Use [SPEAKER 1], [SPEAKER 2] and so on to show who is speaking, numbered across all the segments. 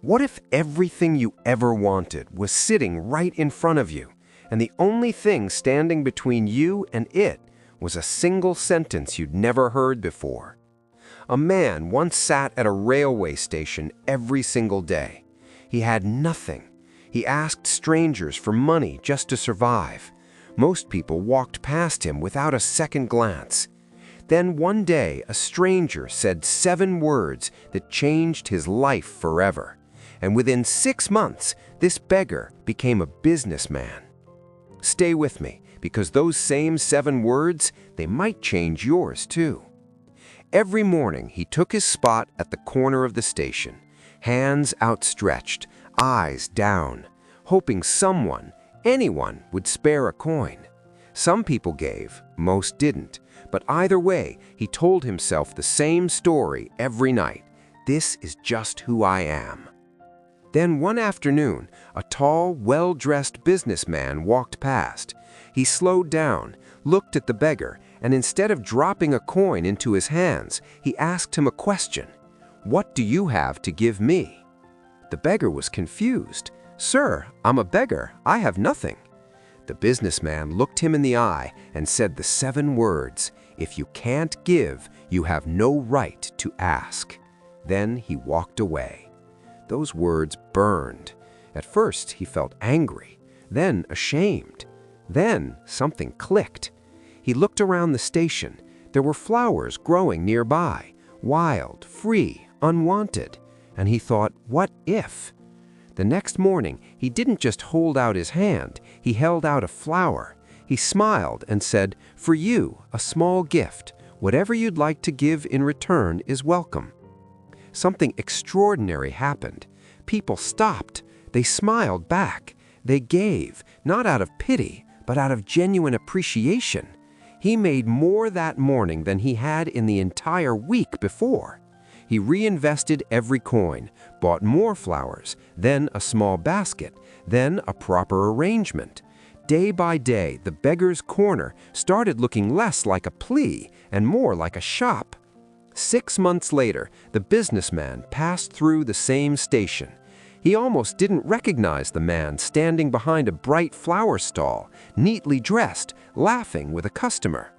[SPEAKER 1] What if everything you ever wanted was sitting right in front of you, and the only thing standing between you and it was a single sentence you'd never heard before? A man once sat at a railway station every single day. He had nothing. He asked strangers for money just to survive. Most people walked past him without a second glance. Then one day, a stranger said 7 words that changed his life forever. And within 6 months, this beggar became a businessman. Stay with me, because those same 7 words, they might change yours too. Every morning, he took his spot at the corner of the station, hands outstretched, eyes down, hoping someone, anyone, would spare a coin. Some people gave, most didn't, but either way, he told himself the same story every night. This is just who I am. Then one afternoon, a tall, well-dressed businessman walked past. He slowed down, looked at the beggar, and instead of dropping a coin into his hands, he asked him a question. "What do you have to give me?" The beggar was confused. "Sir, I'm a beggar. I have nothing." The businessman looked him in the eye and said the 7 words, "If you can't give, you have no right to ask." Then he walked away. Those words burned. At first, he felt angry, then ashamed. Then something clicked. He looked around the station. There were flowers growing nearby, wild, free, unwanted. And he thought, what if? The next morning, he didn't just hold out his hand, he held out a flower. He smiled and said, "For you, a small gift. Whatever you'd like to give in return is welcome." Something extraordinary happened. People stopped. They smiled back. They gave, not out of pity, but out of genuine appreciation. He made more that morning than he had in the entire week before. He reinvested every coin, bought more flowers, then a small basket, then a proper arrangement. Day by day, the beggar's corner started looking less like a plea and more like a shop. 6 months later, the businessman passed through the same station. He almost didn't recognize the man standing behind a bright flower stall, neatly dressed, laughing with a customer.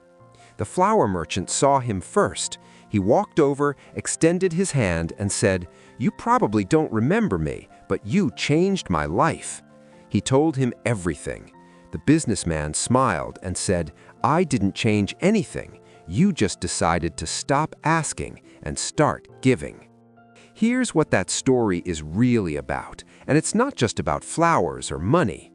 [SPEAKER 1] The flower merchant saw him first. He walked over, extended his hand, and said, "You probably don't remember me, but you changed my life." He told him everything. The businessman smiled and said, "I didn't change anything. You just decided to stop asking and start giving." Here's what that story is really about, and it's not just about flowers or money.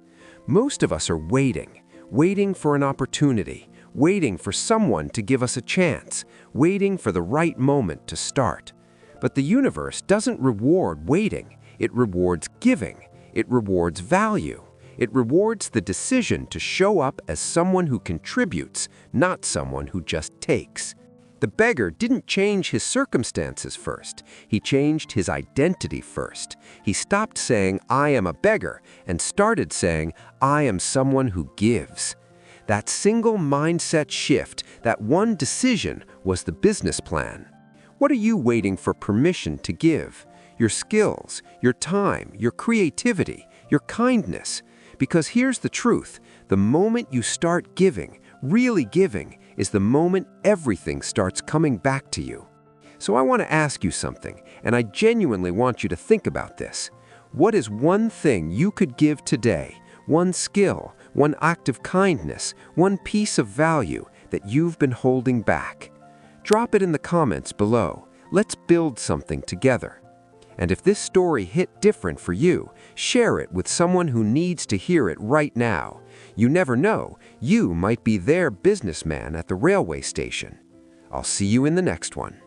[SPEAKER 1] Most of us are waiting for an opportunity, waiting for someone to give us a chance, waiting for the right moment to start. But the universe doesn't reward waiting, it rewards giving, it rewards value. It rewards the decision to show up as someone who contributes, not someone who just takes. The beggar didn't change his circumstances first. He changed his identity first. He stopped saying, "I am a beggar," and started saying, "I am someone who gives." That single mindset shift, that one decision, was the business plan. What are you waiting for permission to give? Your skills, your time, your creativity, your kindness. Because here's the truth, the moment you start giving, really giving, is the moment everything starts coming back to you. So I want to ask you something, and I genuinely want you to think about this. What is one thing you could give today, one skill, one act of kindness, one piece of value that you've been holding back? Drop it in the comments below. Let's build something together. And if this story hit different for you, share it with someone who needs to hear it right now. You never know, you might be their businessman at the railway station. I'll see you in the next one.